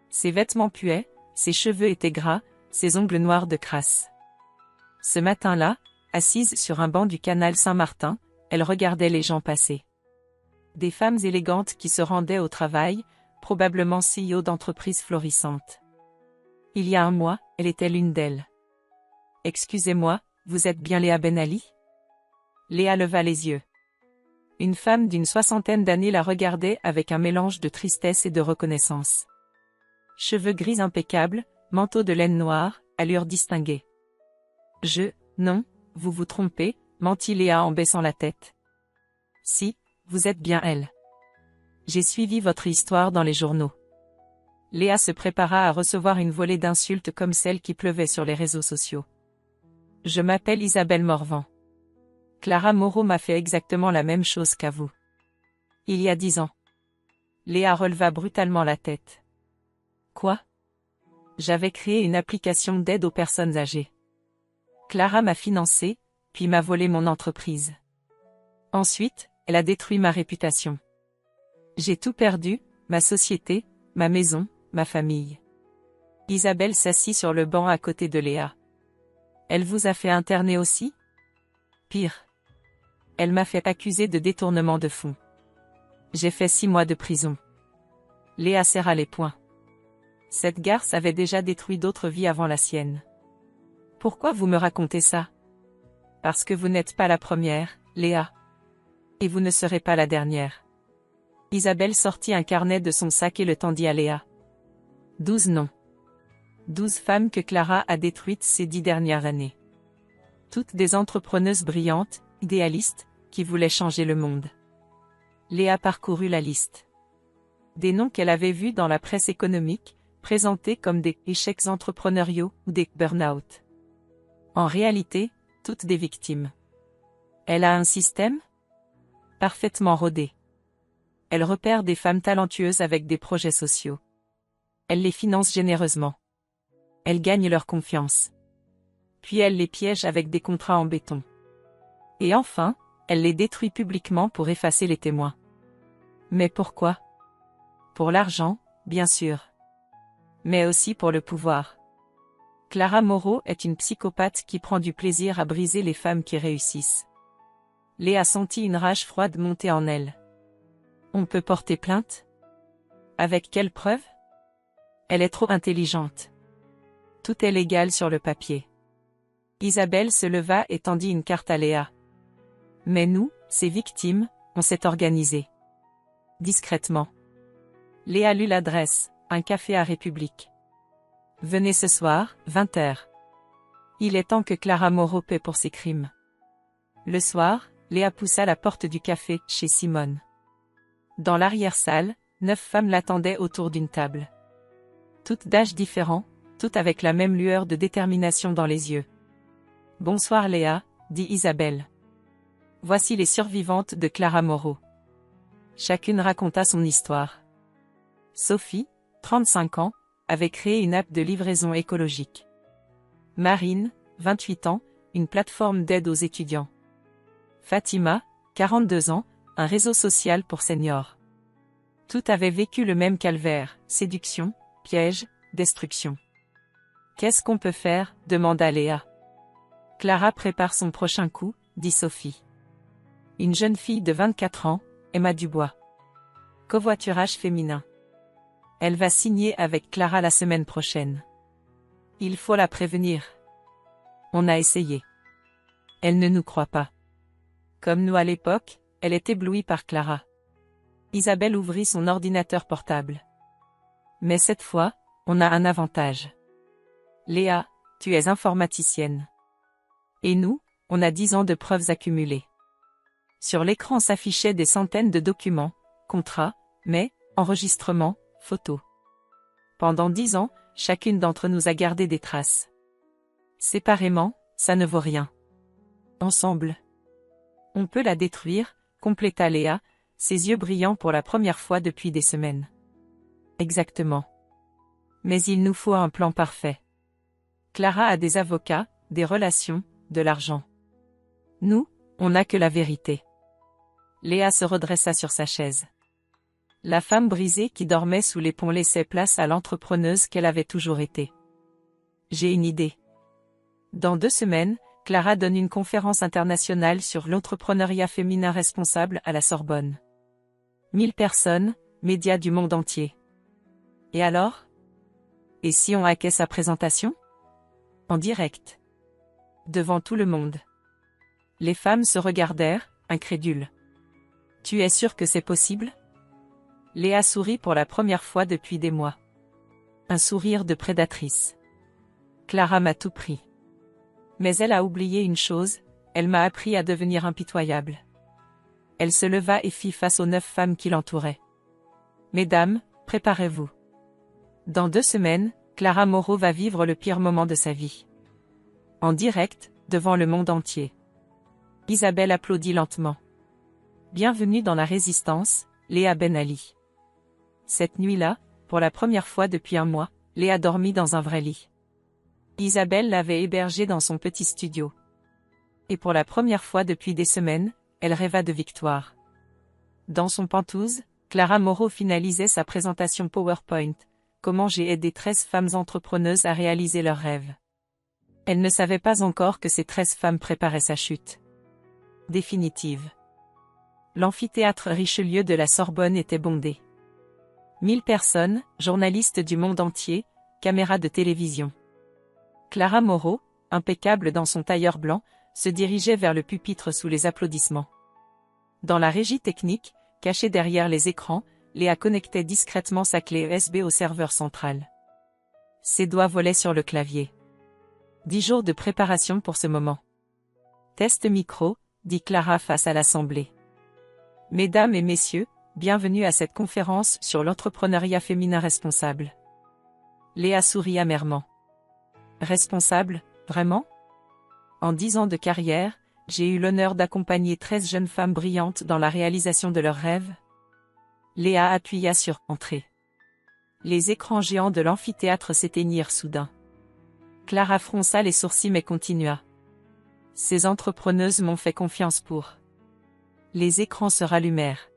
Ses vêtements puaient, ses cheveux étaient gras, ses ongles noirs de crasse. Ce matin-là, assise sur un banc du canal Saint-Martin, elle regardait les gens passer. Des femmes élégantes qui se rendaient au travail, probablement CEO d'entreprises florissantes. Il y a un mois, elle était l'une d'elles. « Excusez-moi, vous êtes bien Léa Ben Ali ?» Léa leva les yeux. Une femme d'une 60aine d'années la regardait avec un mélange de tristesse et de reconnaissance. Cheveux gris impeccables, manteau de laine noire, allure distinguée. « Non, vous vous trompez », mentit Léa en baissant la tête. « Si, vous êtes bien elle. J'ai suivi votre histoire dans les journaux. » Léa se prépara à recevoir une volée d'insultes comme celle qui pleuvait sur les réseaux sociaux. « Je m'appelle Isabelle Morvan. Clara Moreau m'a fait exactement la même chose qu'à vous. Il y a 10 ans. » Léa releva brutalement la tête. « Quoi ? J'avais créé une application d'aide aux personnes âgées. Clara m'a financé, puis m'a volé mon entreprise. Ensuite, elle a détruit ma réputation. J'ai tout perdu, ma société, ma maison, ma famille. » Isabelle s'assit sur le banc à côté de Léa. « Elle vous a fait interner aussi ? Pire. Elle m'a fait accuser de détournement de fonds. J'ai fait 6 mois de prison. » Léa serra les poings. Cette garce avait déjà détruit d'autres vies avant la sienne. « Pourquoi vous me racontez ça ? Parce que vous n'êtes pas la première, Léa. Et vous ne serez pas la dernière. » Isabelle sortit un carnet de son sac et le tendit à Léa. 12 noms. 12 femmes que Clara a détruites ces 10 dernières années. Toutes des entrepreneuses brillantes, idéalistes, qui voulaient changer le monde. Léa parcourut la liste. Des noms qu'elle avait vus dans la presse économique, présentés comme des échecs entrepreneuriaux ou des burn-out. En réalité, toutes des victimes. Elle a un système parfaitement rodé. Elle repère des femmes talentueuses avec des projets sociaux. Elle les finance généreusement. Elle gagne leur confiance. Puis elle les piège avec des contrats en béton. Et enfin, elle les détruit publiquement pour effacer les témoins. Mais pourquoi? Pour l'argent, bien sûr. Mais aussi pour le pouvoir. Clara Morrow est une psychopathe qui prend du plaisir à briser les femmes qui réussissent. Léa sentit une rage froide monter en elle. On peut porter plainte? Avec quelle preuve? Elle est trop intelligente. Tout est légal sur le papier. Isabelle se leva et tendit une carte à Léa. Mais nous, ses victimes, on s'est organisés. Discrètement. Léa lut l'adresse, un café à République. Venez ce soir, 20h. Il est temps que Clara Morrow paie pour ses crimes. Le soir, Léa poussa la porte du café, chez Simone. Dans l'arrière-salle, 9 femmes l'attendaient autour d'une table. Toutes d'âges différents, toutes avec la même lueur de détermination dans les yeux. Bonsoir Léa, dit Isabelle. Voici les survivantes de Clara Morrow. Chacune raconta son histoire. Sophie, 35 ans, avait créé une app de livraison écologique. Marine, 28 ans, une plateforme d'aide aux étudiants. Fatima, 42 ans, un réseau social pour seniors. Toutes avaient vécu le même calvaire, séduction, piège, destruction. Qu'est-ce qu'on peut faire? Demanda Léa. Clara prépare son prochain coup, dit Sophie. Une jeune fille de 24 ans, Emma Dubois. Covoiturage féminin. Elle va signer avec Clara la semaine prochaine. Il faut la prévenir. On a essayé. Elle ne nous croit pas. Comme nous à l'époque, elle est éblouie par Clara. Isabelle ouvrit son ordinateur portable. Mais cette fois, on a un avantage. Léa, tu es informaticienne. Et nous, on a 10 ans de preuves accumulées. Sur l'écran s'affichaient des centaines de documents, contrats, mais, enregistrements, photos. Pendant 10 ans, chacune d'entre nous a gardé des traces. Séparément, ça ne vaut rien. Ensemble, on peut la détruire, compléta Léa, ses yeux brillants pour la première fois depuis des semaines. Exactement. Mais il nous faut un plan parfait. Clara a des avocats, des relations, de l'argent. Nous, on n'a que la vérité. Léa se redressa sur sa chaise. La femme brisée qui dormait sous les ponts laissait place à l'entrepreneuse qu'elle avait toujours été. J'ai une idée. Dans 2 semaines, Clara donne une conférence internationale sur l'entrepreneuriat féminin responsable à la Sorbonne. 1000 personnes, médias du monde entier. Et alors? Et si on hackait sa présentation? En direct. Devant tout le monde. Les femmes se regardèrent, incrédules. Tu es sûre que c'est possible? Léa sourit pour la première fois depuis des mois. Un sourire de prédatrice. Clara m'a tout pris. Mais elle a oublié une chose, elle m'a appris à devenir impitoyable. Elle se leva et fit face aux 9 femmes qui l'entouraient. Mesdames, préparez-vous. Dans 2 semaines, Clara Morrow va vivre le pire moment de sa vie. En direct, devant le monde entier. Isabelle applaudit lentement. Bienvenue dans la résistance, Léa Ben Ali. Cette nuit-là, pour la première fois depuis un mois, Léa dormit dans un vrai lit. Isabelle l'avait hébergée dans son petit studio. Et pour la première fois depuis des semaines, elle rêva de victoire. Dans son pantouse, Clara Morrow finalisait sa présentation PowerPoint. Comment j'ai aidé 13 femmes entrepreneuses à réaliser leurs rêves. Elle ne savait pas encore que ces 13 femmes préparaient sa chute. Définitive. L'amphithéâtre Richelieu de la Sorbonne était bondé. 1000 personnes, journalistes du monde entier, caméras de télévision. Clara Morrow, impeccable dans son tailleur blanc, se dirigeait vers le pupitre sous les applaudissements. Dans la régie technique, cachée derrière les écrans, Léa connectait discrètement sa clé USB au serveur central. Ses doigts volaient sur le clavier. 10 jours de préparation pour ce moment. Test micro, dit Clara face à l'assemblée. Mesdames et messieurs, bienvenue à cette conférence sur l'entrepreneuriat féminin responsable. Léa sourit amèrement. Responsable, vraiment? En 10 ans de carrière, j'ai eu l'honneur d'accompagner 13 jeunes femmes brillantes dans la réalisation de leurs rêves. Léa appuya sur « Entrée ». Les écrans géants de l'amphithéâtre s'éteignirent soudain. Clara fronça les sourcils mais continua. Ces entrepreneuses m'ont fait confiance pour. Les écrans se rallumèrent.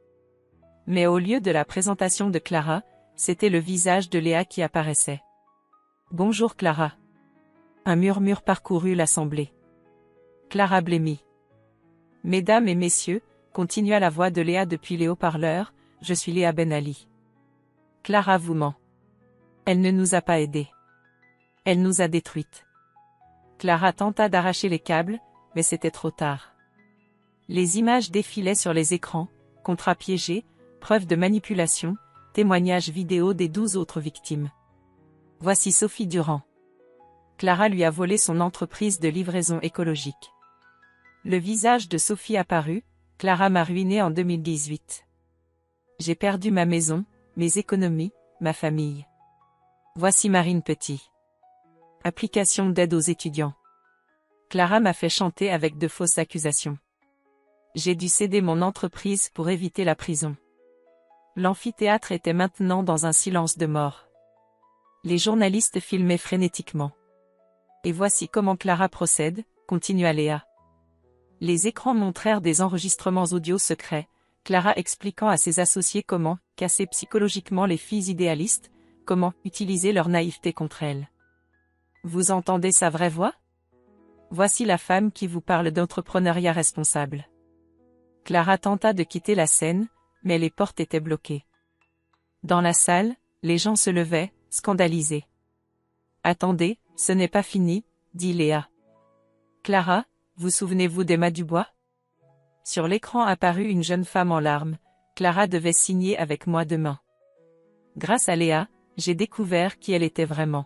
Mais au lieu de la présentation de Clara, c'était le visage de Léa qui apparaissait. Bonjour Clara. Un murmure parcourut l'assemblée. Clara blêmit. Mesdames et messieurs, continua la voix de Léa depuis les haut-parleurs, je suis Léa Ben Ali. Clara vous ment. Elle ne nous a pas aidés. Elle nous a détruites. Clara tenta d'arracher les câbles, mais c'était trop tard. Les images défilaient sur les écrans, contrats piégés, preuves de manipulation, témoignages vidéo des 12 autres victimes. Voici Sophie Durand. Clara lui a volé son entreprise de livraison écologique. Le visage de Sophie apparut, Clara m'a ruiné en 2018. J'ai perdu ma maison, mes économies, ma famille. Voici Marine Petit. Application d'aide aux étudiants. Clara m'a fait chanter avec de fausses accusations. J'ai dû céder mon entreprise pour éviter la prison. L'amphithéâtre était maintenant dans un silence de mort. Les journalistes filmaient frénétiquement. Et voici comment Clara procède, continua Léa. Les écrans montrèrent des enregistrements audio secrets, Clara expliquant à ses associés comment casser psychologiquement les filles idéalistes, comment utiliser leur naïveté contre elles. Vous entendez sa vraie voix? Voici la femme qui vous parle d'entrepreneuriat responsable. Clara tenta de quitter la scène, mais les portes étaient bloquées. Dans la salle, les gens se levaient, scandalisés. Attendez, ce n'est pas fini, dit Léa. Clara, vous souvenez-vous d'Emma Dubois? Sur l'écran apparut une jeune femme en larmes. Clara devait signer avec moi demain. Grâce à Léa, j'ai découvert qui elle était vraiment.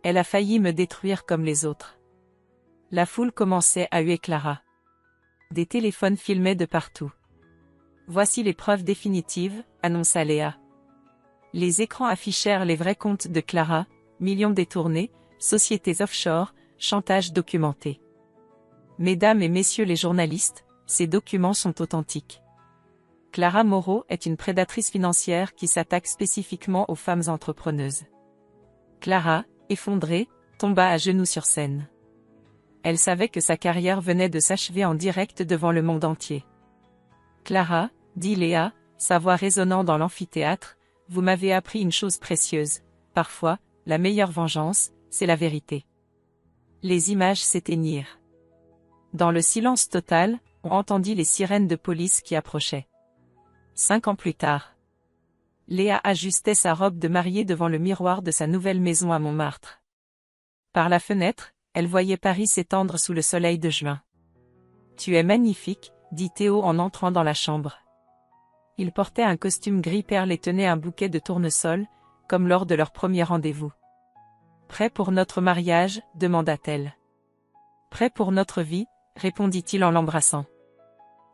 Elle a failli me détruire comme les autres. La foule commençait à huer Clara. Des téléphones filmaient de partout. Voici les preuves définitives, annonça Léa. Les écrans affichèrent les vrais comptes de Clara, millions détournés, sociétés offshore, chantage documenté. Mesdames et messieurs les journalistes, ces documents sont authentiques. Clara Moreau est une prédatrice financière qui s'attaque spécifiquement aux femmes entrepreneuses. Clara, effondrée, tomba à genoux sur scène. Elle savait que sa carrière venait de s'achever en direct devant le monde entier. Clara, dit Léa, sa voix résonnant dans l'amphithéâtre, vous m'avez appris une chose précieuse. Parfois, la meilleure vengeance, c'est la vérité. Les images s'éteignirent. Dans le silence total, on entendit les sirènes de police qui approchaient. 5 ans plus tard. Léa ajustait sa robe de mariée devant le miroir de sa nouvelle maison à Montmartre. Par la fenêtre, elle voyait Paris s'étendre sous le soleil de juin. « Tu es magnifique », dit Théo en entrant dans la chambre. Il portait un costume gris perle et tenait un bouquet de tournesol, comme lors de leur premier rendez-vous. « Prêt pour notre mariage ?» demanda-t-elle. « Prêt pour notre vie ?» répondit-il en l'embrassant.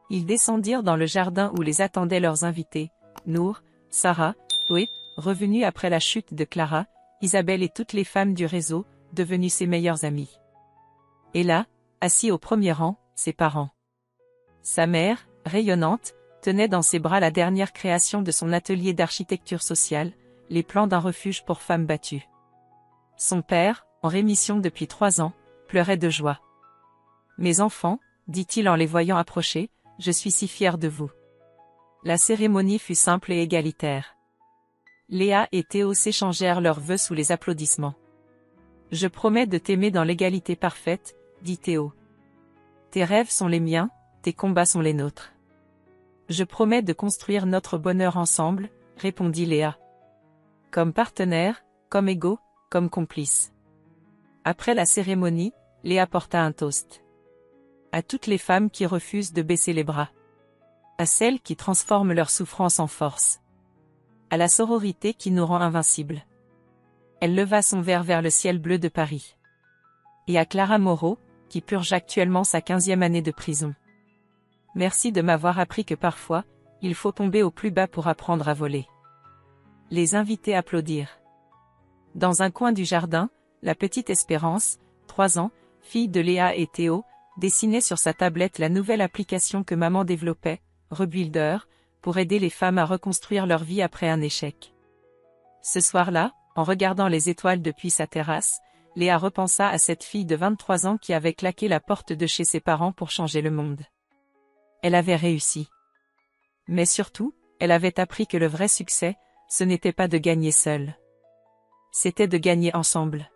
Ils descendirent dans le jardin où les attendaient leurs invités, Nour, Sarah, Chloé, revenus après la chute de Clara, Isabelle et toutes les femmes du réseau, devenues ses meilleures amies. Et là, assis au premier rang, ses parents. Sa mère, rayonnante, tenait dans ses bras la dernière création de son atelier d'architecture sociale, les plans d'un refuge pour femmes battues. Son père, en rémission depuis 3 ans, pleurait de joie. « Mes enfants, dit-il en les voyant approcher, je suis si fier de vous. » La cérémonie fut simple et égalitaire. Léa et Théo s'échangèrent leurs vœux sous les applaudissements. « Je promets de t'aimer dans l'égalité parfaite, » dit Théo. « Tes rêves sont les miens, tes combats sont les nôtres. »« Je promets de construire notre bonheur ensemble, » répondit Léa. « Comme partenaires, comme égaux, comme complices. » Après la cérémonie, Léa porta un toast. À toutes les femmes qui refusent de baisser les bras. À celles qui transforment leur souffrance en force. À la sororité qui nous rend invincibles. Elle leva son verre vers le ciel bleu de Paris. Et à Clara Moreau, qui purge actuellement sa 15e année de prison. Merci de m'avoir appris que parfois, il faut tomber au plus bas pour apprendre à voler. Les invités applaudirent. Dans un coin du jardin, la petite Espérance, 3 ans, fille de Léa et Théo, dessinait sur sa tablette la nouvelle application que maman développait, Rebuilder, pour aider les femmes à reconstruire leur vie après un échec. Ce soir-là, en regardant les étoiles depuis sa terrasse, Léa repensa à cette fille de 23 ans qui avait claqué la porte de chez ses parents pour changer le monde. Elle avait réussi. Mais surtout, elle avait appris que le vrai succès, ce n'était pas de gagner seule. C'était de gagner ensemble.